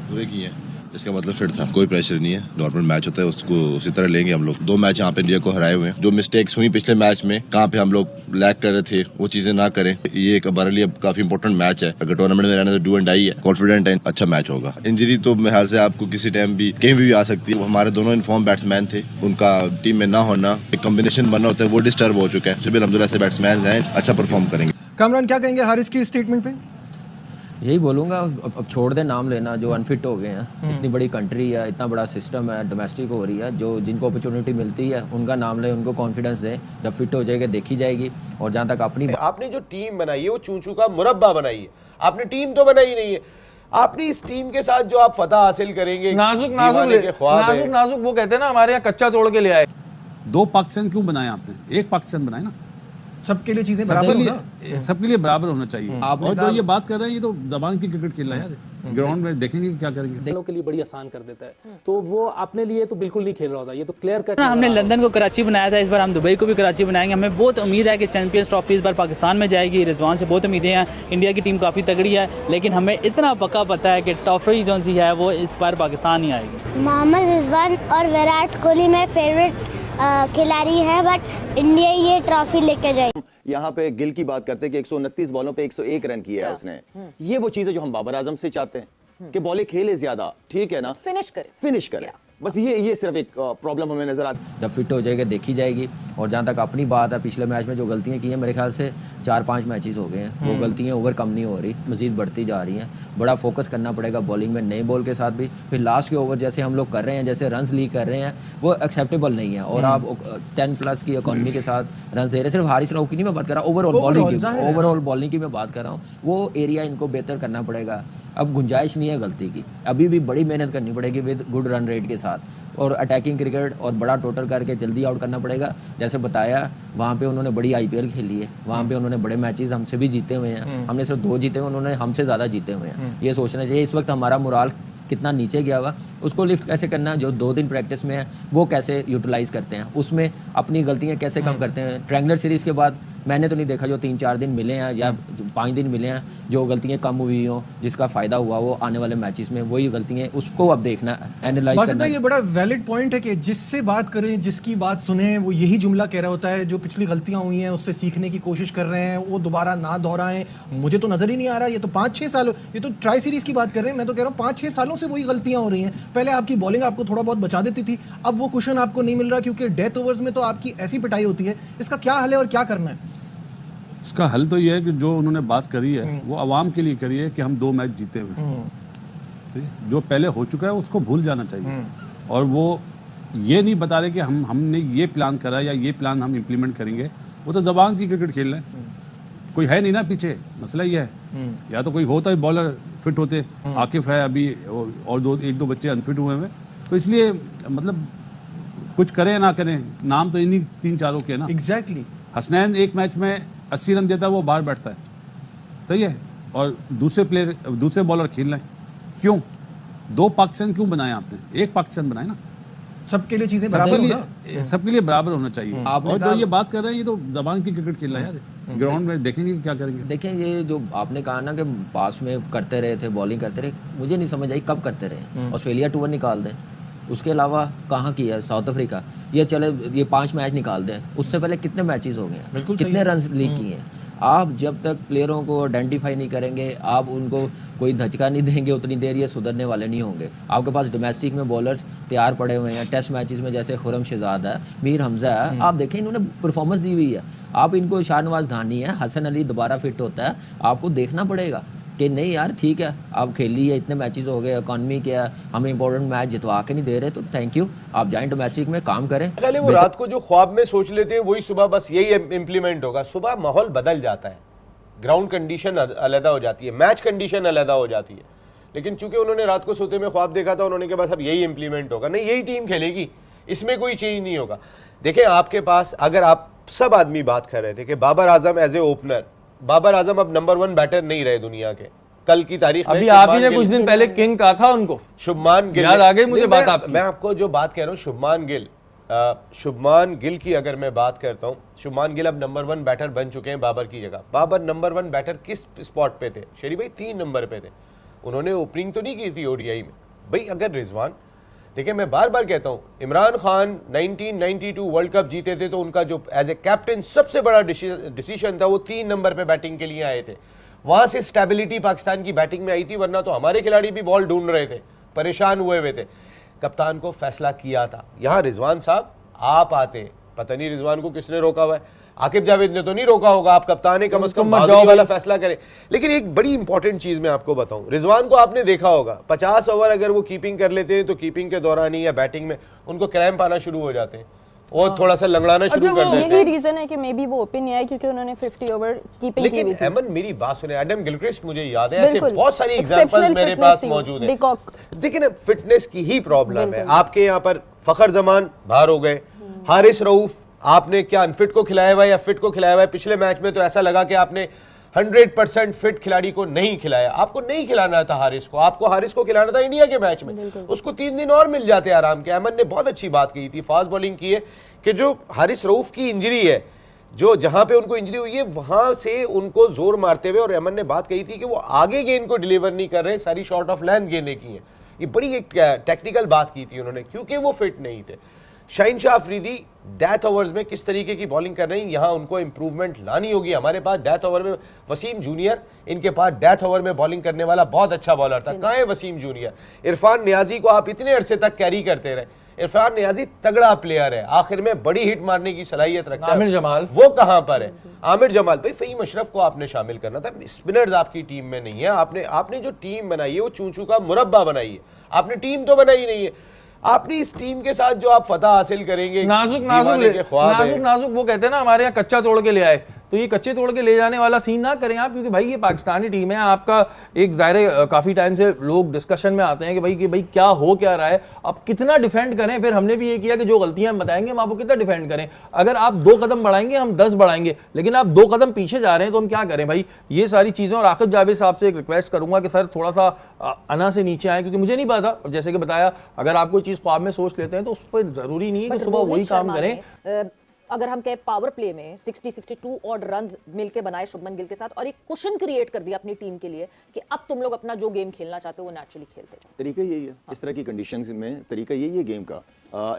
हुए की है, इसका मतलब फिट था, कोई प्रेशर नहीं है, नॉर्मल मैच होता है, उसको उसी तरह लेंगे हम लोग। 2 मैच यहाँ पे इंडिया को हराए हुए हैं, जो मिस्टेक्स हुई पिछले मैच में, कहाँ पे हम लोग लैग कर रहे थे, वो चीजें ना करें। ये एक हमारे लिए काफी इंपॉर्टेंट मैच है, अगर टूर्नामेंट में रहना तो डू एंड डाई है, कॉन्फिडेंट है, अच्छा मैच होगा। इंजरी तो मेरे ख्याल से आपको किसी टाइम भी कहीं भी आ सकती है। हमारे दोनों इन्फॉर्म बैट्समैन थे, उनका टीम में ना होना, एक कॉम्बिनेशन बनना होता है, वो डिस्टर्ब हो चुका है। फिर भी अल्हम्दुलिल्लाह से बैट्समैन हैं, अच्छा परफॉर्म करेंगे। कामरान क्या कहेंगे हारिस की स्टेटमेंट पे? यही बोलूँगा, अब छोड़ दे नाम लेना, जो अनफिट हो गए हैं। इतनी बड़ी कंट्री है, इतना बड़ा सिस्टम है, डोमेस्टिक हो रही है, जो जिनको अपॉर्चुनिटी मिलती है उनका नाम ले, उनको कॉन्फिडेंस दे, जब फिट हो जाएगा देखी जाएगी। और जहाँ तक अपनी आपने जो टीम बनाई है वो चूचू का मुरब्बा बनाई है, आपने टीम तो बनाई नहीं है। आपने इस टीम के साथ जो आप फतह हासिल करेंगे, नाजुक वो कहते हैं ना, हमारे यहाँ कच्चा तोड़ के ले आए। 2 पाकिस्तान क्यों बनाए आपने? एक पाकिस्तान बनाए ना, सबके लिए चीजें बराबर सबके लिए बराबर होना चाहिए। और जो ये बात कर रहे हैं, ये तो जबान की क्रिकेट खेल रहा है यार, ग्राउंड में देखेंगे क्या करेंगे। देखने के लिए बड़ी आसान कर देता है, तो वो अपने लिए तो बिल्कुल नहीं खेल रहा होता, ये तो क्लियर कट। हमने लंदन को कराची बनाया था, इस बार हम दुबई को भी कराची बनाएंगे। हमें बहुत उम्मीद है कि चैंपियंस ट्रॉफी इस बार पाकिस्तान में जाएगी। रिजवान से बहुत उम्मीदें हैं, इंडिया की टीम काफ़ी तगड़ी है, लेकिन हमें इतना पक्का पता है कि ट्रॉफी जो सी है वो इस बार पाकिस्तान ही आएगी। मोहम्मद रिजवान और विराट कोहली मेरे फेवरेट खिलाड़ी हैं, बट इंडिया ये ट्रॉफी लेके जाएगी। यहाँ पे गिल की बात करते हैं कि 129 बॉलों पे 101 रन किया है उसने। ये वो चीज है जो हम बाबर आजम से चाहते हैं कि बॉलें खेले ज्यादा, ठीक है ना, फिनिश करे। बस ये सिर्फ एक प्रॉब्लम हमें नजर आती है। जब फिट हो जाएगा देखी जाएगी। और जहाँ तक अपनी बात है, पिछले मैच में जो गलतियाँ की हैं, मेरे ख्याल से 4-5 मैचेस हो गए हैं, वो गलतियाँ ओवरकम नहीं हो रही, मजीद बढ़ती जा रही हैं। बड़ा फोकस करना पड़ेगा बॉलिंग में, नए बॉल के साथ भी। फिर लास्ट के ओवर जैसे हम लोग कर रहे हैं, जैसे रन लीक कर रहे हैं, वो एक्सेप्टेबल नहीं है। और आप 10+ की इकॉनमी के साथ रन दे रहे हैं। सिर्फ हारिस राउफ की नहीं मैं बात कर रहा हूँ, ओवरऑल बॉलिंग की मैं बात कर रहा हूँ। वो एरिया इनको बेहतर करना पड़ेगा। अब गुंजाइश नहीं है गलती की, अभी भी बड़ी मेहनत करनी पड़ेगी विद गुड रन रेट के साथ, और अटैकिंग क्रिकेट और बड़ा टोटल करके जल्दी आउट करना पड़ेगा। जैसे बताया, वहाँ पे उन्होंने बड़ी IPL खेली है, वहाँ पे उन्होंने बड़े मैचेस हमसे भी जीते हुए हैं। हमने सिर्फ 2 जीते हुए, उन्होंने हमसे ज़्यादा जीते हुए हैं। ये सोचना चाहिए। इस वक्त हमारा मोराल कितना नीचे गया हुआ, उसको लिफ्ट कैसे करना, जो 2 दिन प्रैक्टिस में है वो कैसे यूटिलाइज करते हैं, उसमें अपनी गलतियाँ कैसे कम करते हैं। ट्रायंगुलर सीरीज़ के बाद मैंने तो नहीं देखा जो 3-4 दिन मिले हैं या 5 दिन मिले हैं, जो गलतियाँ कम हुई हों, जिसका फ़ायदा हुआ वो आने वाले मैचेस में वही गलतियाँ, उसको अब देखना, एनालाइज करना। ये बड़ा वैलिड पॉइंट है कि जिससे बात करें, जिसकी बात सुने, वो यही जुमला कह रहा होता है, जो पिछली गलतियाँ हुई हैं उससे सीखने की कोशिश कर रहे हैं, वो दोबारा ना दोहराएं। मुझे तो नज़र ही नहीं आ रहा, ये तो 5-6 सालों, ये तो ट्राई सीरीज़ की बात कर रहे हैं, मैं तो कह रहा हूँ 5-6 सालों से वही गलतियाँ हो रही हैं। पहले आपकी बॉलिंग आपको थोड़ा बहुत बचा देती थी, अब वो कुशन आपको नहीं मिल रहा, क्योंकि डेथ ओवर्स में तो आपकी ऐसी पिटाई होती है। इसका क्या हल है और क्या करना है? इसका हल तो ये है कि जो उन्होंने बात करी है वो आवाम के लिए करी है कि हम 2 मैच जीते हुए, जो पहले हो चुका है उसको भूल जाना चाहिए। और वो ये नहीं बता रहे कि हमने ये प्लान करा या ये प्लान हम इम्प्लीमेंट करेंगे। वो तो जबान की क्रिकेट खेल रहे हैं, कोई है नहीं ना पीछे। मसला ये है, या तो कोई होता है बॉलर फिट होते, आकिफ है अभी, और 1-2 बच्चे अनफिट हुए हैं, तो इसलिए मतलब कुछ करें ना करें, नाम तो इन्हीं 3-4 के ना। एग्जैक्टली। हसनैन एक मैच में 80 रन देता है, वो बाहर बैठता है, सही है, और दूसरे बॉलर खेल रहे हैं। क्यों 2 पाकिस्तान क्यों बनाए आपने? एक पाकिस्तान बनाए ना, सबके लिए चीजें सबके लिए बराबर होना चाहिए। और जो ये बात कर रहे हैं, ये तो जबान की क्रिकेट खेल रहा है यार, ग्राउंड में देखेंगे क्या करेंगे। देखें, ये जो आपने कहा ना कि पास में करते रहे थे, बॉलिंग करते रहे, मुझे नहीं समझ आई कब करते रहे। ऑस्ट्रेलिया टूर निकाल दें, उसके अलावा कहाँ किया? साउथ अफ्रीका, ये चले ये 5 मैच निकाल दें, उससे पहले कितने मैचेस हो गए हैं, कितने रन लीक किए हैं। आप जब तक प्लेयरों को आइडेंटिफाई नहीं करेंगे, आप उनको कोई धचका नहीं देंगे, उतनी देर ये सुधरने वाले नहीं होंगे। आपके पास डोमेस्टिक में बॉलर्स तैयार पड़े हुए हैं, टेस्ट मैचेस में जैसे खुरम शहजाद है, मीर हमजा है, आप देखें इन्होंने परफॉर्मेंस दी हुई है। आप इनको शाहनवाज धानी है, हसन अली दोबारा फिट होता है, आपको देखना पड़ेगा कि नहीं यार ठीक है, आप खेल ली है, इतने मैचेस हो गए, इकॉनमी क्या है, हमें इंपॉर्टेंट मैच जितवा के नहीं दे रहे, तो थैंक यू, आप जाएं डोमेस्टिक में काम करें। पहले वो रात को जो ख्वाब में सोच लेते हैं वही सुबह बस यही इम्प्लीमेंट होगा। सुबह माहौल बदल जाता है, ग्राउंड कंडीशन अलहदा हो जाती है, मैच कंडीशन अलहदा हो जाती है। लेकिन चूंकि उन्होंने रात को सोते में ख्वाब देखा था, उन्होंने के पास अब यही इंप्लीमेंट होगा, नहीं यही टीम खेलेगी, इसमें कोई चेंज नहीं होगा। देखें, आपके पास अगर आप सब आदमी बात कर रहे थे कि Babar Azam as a opener, Babar Azam अब नंबर 1 बैटर नहीं रहे दुनिया के। कल की तारीख में अभी आप ही ने कुछ दिन पहले किंग कहा था उनको, शुभमान गिल, याद आ गई मुझे बात आपकी। मैं आपको जो बात कह रहा हूँ, शुभमान गिल की अगर मैं बात करता हूँ, शुभमान गिल अब नंबर 1 बैटर बन चुके हैं बाबर की जगह। बाबर नंबर 1 बैटर किस स्पॉट पे थे? शेरी भाई 3 नंबर पे थे। उन्होंने ओपनिंग तो नहीं की थी ओडीआई में। भाई अगर रिजवान, देखिए मैं बार बार कहता हूं, इमरान खान 1992 वर्ल्ड कप जीते थे तो उनका जो एज ए कैप्टन सबसे बड़ा डिसीजन था वो 3 नंबर पे बैटिंग के लिए आए थे। वहां से स्टेबिलिटी पाकिस्तान की बैटिंग में आई थी, वरना तो हमारे खिलाड़ी भी बॉल ढूंढ रहे थे, परेशान हुए थे। कप्तान को फैसला किया था। यहाँ रिजवान साहब आप आते, पता नहीं रिजवान को किसने रोका हुआ है, आकिब जावेद ने तो नहीं रोका होगा, आप कप्तान है, कम से कम बाजी वाला फैसला करें। लेकिन एक बड़ी इंपॉर्टेंट चीज मैं आपको बताऊं, रिजवान को आपने देखा होगा 50 ओवर अगर वो कीपिंग कर लेते हैं तो कीपिंग के दौरान ही या बैटिंग में उनको क्रैम्प आना शुरू हो जाते हैं और थोड़ा सा लंगड़ाना शुरू कर देते हैं। यही रीजन है कि मे बी वो ओपन नहीं है क्योंकि उन्होंने 50 ओवर कीपिंग की हुई थी। लेकिन अमन मेरी बात सुने, एडम गिलक्रिस्ट मुझे याद है, ऐसे बहुत सारी एग्जांपल्स मेरे पास मौजूद हैं। देखिए फिटनेस की ही प्रॉब्लम है। आपके यहाँ पर फखर जमान बाहर हो गए, हारिस रऊफ आपने क्या अनफिट को खिलाया हुआ है या फिट को खिलाया हुआ है? पिछले मैच में तो ऐसा लगा कि आपने 100% फिट खिलाड़ी को नहीं खिलाया। आपको नहीं खिलाना था हारिस को, आपको हारिस को खिलाना था इंडिया के मैच में, उसको 3 दिन और मिल जाते आराम के। अमन ने बहुत अच्छी बात कही थी, फास्ट बॉलिंग की है कि जो हारिस रऊफ की इंजरी है, जो जहां पे उनको इंजरी हुई है वहां से उनको जोर मारते हुए, और अमन ने बात कही थी कि वो आगे गेंद को डिलीवर नहीं कर रहे, सारी शॉर्ट ऑफ लेंथ गेंदें की हैं। ये बड़ी एक टेक्निकल बात की थी उन्होंने, क्योंकि वो फिट नहीं थे। शाहीन शाह अफरीदी डेथ ओवर्स में किस तरीके की बॉलिंग कर रहे हैं, यहाँ उनको इंप्रूवमेंट लानी होगी। हमारे पास डेथ ओवर में वसीम जूनियर, इनके पास डेथ ओवर में बॉलिंग करने वाला बहुत अच्छा बॉलर था, कहाँ है वसीम जूनियर? इरफान नियाजी को आप इतने अरसे तक कैरी करते रहे, इरफान नियाजी तगड़ा प्लेयर है, आखिर में बड़ी हिट मारने की सलाहियत रखता है। आमिर जमाल वो कहाँ पर है? आमिर जमाल भाई, फ़हीम अशरफ को आपने शामिल करना था। स्पिनर्स आपकी टीम में नहीं है। आपने जो टीम बनाई है वो चूचू का मुरब्बा बनाई है, आपने टीम तो बनाई नहीं है। आपने इस टीम के साथ जो आप फतह हासिल करेंगे, नाजुक वो कहते हैं ना हमारे यहाँ कच्चा तोड़ के ले आए, तो ये कच्चे तोड़ के ले जाने वाला सीन ना करें आप, क्योंकि भाई ये पाकिस्तानी टीम है आपका। एक ज़ाहिर काफ़ी टाइम से लोग डिस्कशन में आते हैं कि भाई क्या हो क्या रहा है, अब कितना डिफेंड करें। फिर हमने भी ये किया कि जो गलतियां हम बताएंगे हम आपको कितना डिफेंड करें। अगर आप 2 कदम बढ़ाएंगे हम 10 बढ़ाएंगे, लेकिन आप 2 कदम पीछे जा रहे हैं तो हम क्या करें भाई? ये सारी चीज़ें। और आकिब जावेद साहब से एक रिक्वेस्ट करूंगा कि सर थोड़ा सा अना से नीचे आए, क्योंकि मुझे नहीं पता, जैसे कि बताया, अगर आप कोई चीज़ ख्वाब में सोच लेते हैं तो उस पर ज़रूरी नहीं है कि सुबह वही काम करें। अगर हम कहें पावर प्ले में 60-62 ऑड रन्स मिलके बनाए शुभमन गिल के साथ और एक कुशन क्रिएट कर दिया अपनी टीम के लिए कि अब तुम लोग अपना जो गेम खेलना चाहते हो वो नेचुरली खेलते हो। तरीका यही है, इस तरह की कंडीशंस में तरीका यही है गेम का।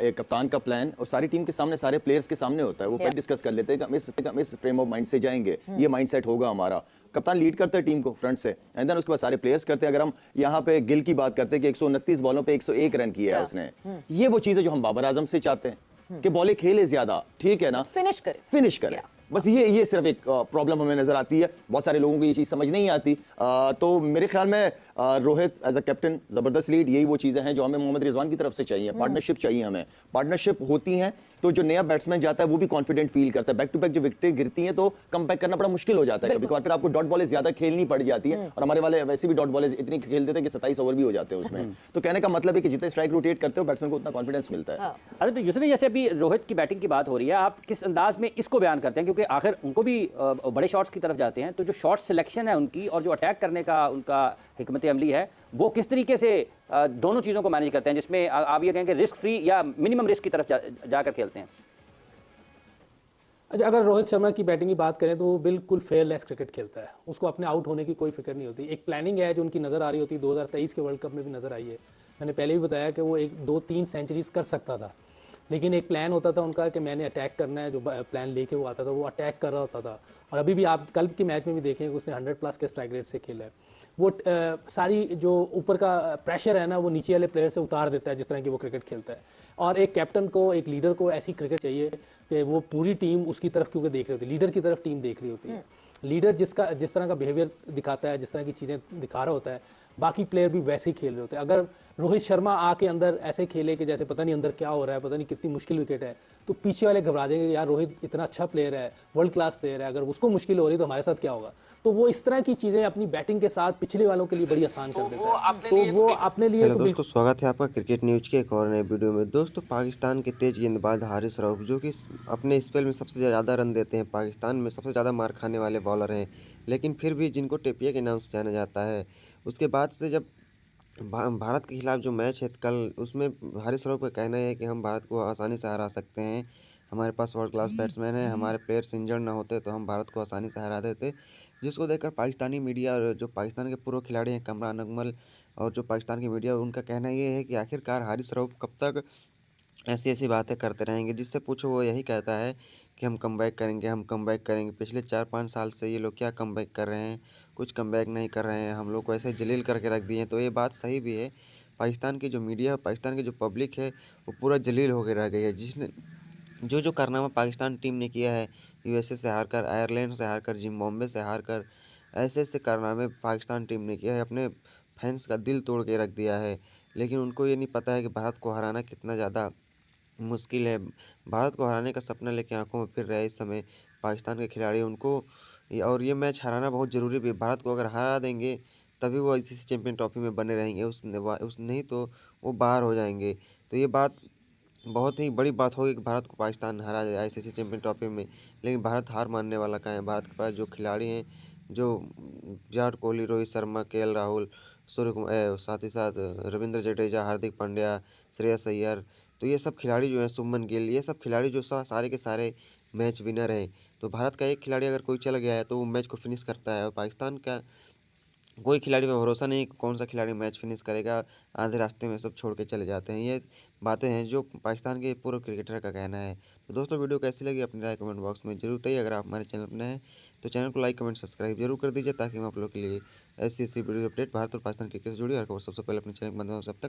एक कप्तान का प्लान और सारी टीम के सामने, सारे प्लेयर्स के सामने होता है। वो पहले डिस्कस कर लेते हैं कि हम इस फ्रेम ऑफ माइंड से जाएंगे, ये माइंड सेट होगा हमारा। कप्तान लीड करता है टीम को फ्रंट से, एंड देन उसके बाद सारे प्लेयर्स करते हैं। अगर हम यहाँ पे गिल की बात करते हैं कि 129 बॉलों पे 101 रन किया है उसने, ये वो चीज है जो हम बाबर आजम से चाहते हैं कि बॉलें खेले ज्यादा, ठीक है ना, फिनिश करे। बस ये सिर्फ एक प्रॉब्लम हमें नजर आती है। बहुत सारे लोगों को ये चीज समझ नहीं आती। तो मेरे ख्याल में रोहित एज अ कैप्टन जबरदस्त लीड, यही वो चीजें हैं जो हमें मोहम्मद रिजवान की तरफ से चाहिए। पार्टनरशिप चाहिए हमें। पार्टनरशिप होती है तो जो नया बैट्समैन जाता है वो भी कॉन्फिडेंट फील करता है। बैक टू बैक जो विकेटें गिरती हैं तो कम बैक करना बड़ा मुश्किल हो जाता है कभी कभार। फिर आपको डॉट बॉलें ज्यादा खेलनी पड़ जाती है, और हमारे वाले वैसे भी डॉट बॉलें इतनी खेल देते हैं कि 27 ओवर भी हो जाते हैं उसमें। तो कहने का मतलब है कि जितने स्ट्राइक रोटेट करते हो बैट्समैन को उतना कॉन्फिडेंस मिलता है। अरे तो यूसुफ, जैसे अभी रोहित की बैटिंग की बात हो रही है, आप किस अंदाज में इसको बयान करते हैं? क्योंकि आखिर उनको भी बड़े शॉट्स की तरफ जाते हैं, तो जो शॉट सिलेक्शन है उनकी और जो अटैक करने का उनका हिकमत अमली है, वो किस तरीके से दोनों चीज़ों को मैनेज करते हैं, जिसमें आप ये कहें कि रिस्क फ्री या मिनिमम रिस्क की तरफ जाकर खेलते हैं? अच्छा, अगर रोहित शर्मा की बैटिंग की बात करें तो वो बिल्कुल फेयरलेस क्रिकेट खेलता है, उसको अपने आउट होने की कोई फिक्र नहीं होती। एक प्लानिंग है जो उनकी नज़र आ रही होती है, 2023 के वर्ल्ड कप में भी नज़र आई है। मैंने पहले भी बताया कि वो 1-2-3 सेंचुरीज कर सकता था, लेकिन एक प्लान होता था उनका कि मैंने अटैक करना है। जो प्लान लेके वो आता था वो अटैक कर रहा होता था। और अभी भी आप कल के मैच में भी देखें कि उसने 100+ के स्ट्राइक रेट से खेला है। वो सारी जो ऊपर का प्रेशर है ना वो नीचे वाले प्लेयर से उतार देता है जिस तरह की वो क्रिकेट खेलता है। और एक कैप्टन को, एक लीडर को ऐसी क्रिकेट चाहिए कि वो पूरी टीम उसकी तरफ क्योंकि देख रही होती है, लीडर की तरफ टीम देख रही होती है। लीडर जिस तरह का बिहेवियर दिखाता है, जिस तरह की चीज़ें दिखा रहा होता है, बाकी प्लेयर भी वैसे ही खेल रहे होते हैं। अगर रोहित शर्मा आके अंदर ऐसे खेले कि जैसे पता नहीं अंदर क्या हो रहा है, पता नहीं कितनी मुश्किल विकेट है, तो पीछे वाले घबरा जाएंगे यार रोहित इतना अच्छा प्लेयर है, वर्ल्ड क्लास प्लेयर है, अगर उसको मुश्किल हो रही तो हमारे साथ क्या होगा। तो वो इस तरह की चीज़ें अपनी बैटिंग के साथ पिछले वालों के लिए बड़ी आसान कर देता है। तो वो अपने लिए हेलो दोस्तों, स्वागत है आपका क्रिकेट न्यूज के एक और नए वीडियो में। दोस्तों, पाकिस्तान के तेज गेंदबाज हारिस रऊफ जो कि अपने स्पेल में सबसे ज़्यादा रन देते हैं, पाकिस्तान में सबसे ज़्यादा मार खाने वाले बॉलर हैं, लेकिन फिर भी जिनको टेपिया के नाम से जाना जाता है, उसके बाद से जब भारत के खिलाफ जो मैच है कल, उसमें हारिस रऊफ का कहना है कि हम भारत को आसानी से हरा सकते हैं। हमारे पास वर्ल्ड क्लास बैट्समैन है, हमारे प्लेयर्स इंजर्ड ना होते तो हम भारत को आसानी से हरा देते। जिसको देखकर पाकिस्तानी मीडिया और जो पाकिस्तान के पूर्व खिलाड़ी हैं कमरान अकमल और जो पाकिस्तान की मीडिया, उनका कहना ये है कि आखिरकार हारिस रऊफ कब तक ऐसी बातें करते रहेंगे। जिससे पूछो वो यही कहता है कि हम कमबैक करेंगे, हम कमबैक करेंगे। पिछले 4-5 साल से ये लोग क्या कमबैक कर रहे हैं, कुछ कमबैक नहीं कर रहे हैं, हम लोग को ऐसे जलील करके रख दिए हैं। तो ये बात सही भी है, पाकिस्तान की जो मीडिया है, पाकिस्तान की जो पब्लिक है, वो पूरा जलील होकर रह गई है। जिसने जो कारनामा पाकिस्तान टीम ने किया है, यूएसए से हारकर, आयरलैंड से हारकर, जिम्बाब्वे से हारकर, ऐसे कारनामे पाकिस्तान टीम ने किया है, अपने फैंस का दिल तोड़ के रख दिया है। लेकिन उनको ये नहीं पता है कि भारत को हराना कितना ज़्यादा मुश्किल है। भारत को हराने का सपना लेके आंखों में फिर रहे इस समय पाकिस्तान के खिलाड़ी। उनको और ये मैच हराना बहुत ज़रूरी भी है। भारत को अगर हरा देंगे तभी वो आईसीसी चैंपियन ट्रॉफी में बने रहेंगे, उस नहीं तो वो बाहर हो जाएंगे। तो ये बात बहुत ही बड़ी बात होगी कि भारत को पाकिस्तान हरा जाए आईसीसी चैंपियन ट्रॉफी में। लेकिन भारत हार मानने वाला कहाँ है। भारत के पास जो खिलाड़ी हैं, जो विराट कोहली, रोहित शर्मा, केएल राहुल, साथ ही साथ रविंद्र जडेजा, हार्दिक पांड्या, श्रेयस अय्यर, तो ये सब खिलाड़ी जो हैं, शुभमन गिल, ये सब खिलाड़ी जो सारे के सारे मैच विनर हैं। तो भारत का एक खिलाड़ी अगर कोई चला गया है तो वो मैच को फिनिश करता है। और पाकिस्तान का कोई खिलाड़ी पे भरोसा नहीं कि कौन सा खिलाड़ी मैच फिनिश करेगा, आधे रास्ते में सब छोड़ के चले जाते हैं। ये बातें हैं जो पाकिस्तान के पूर्व क्रिकेटर का कहना है। तो दोस्तों, वीडियो कैसी लगी अपनी राय कमेंट बॉक्स में जरूर बताइए। अगर आप हमारे चैनल पर नए हैं तो चैनल को लाइक, कमेंट, सब्सक्राइब जरूर कर दीजिए, ताकि हम आप लोग के लिए ऐसी वीडियो अपडेट भारत और पाकिस्तान क्रिकेट से जुड़ी हर खबर सबसे पहले अपने चैनल पर। तब तक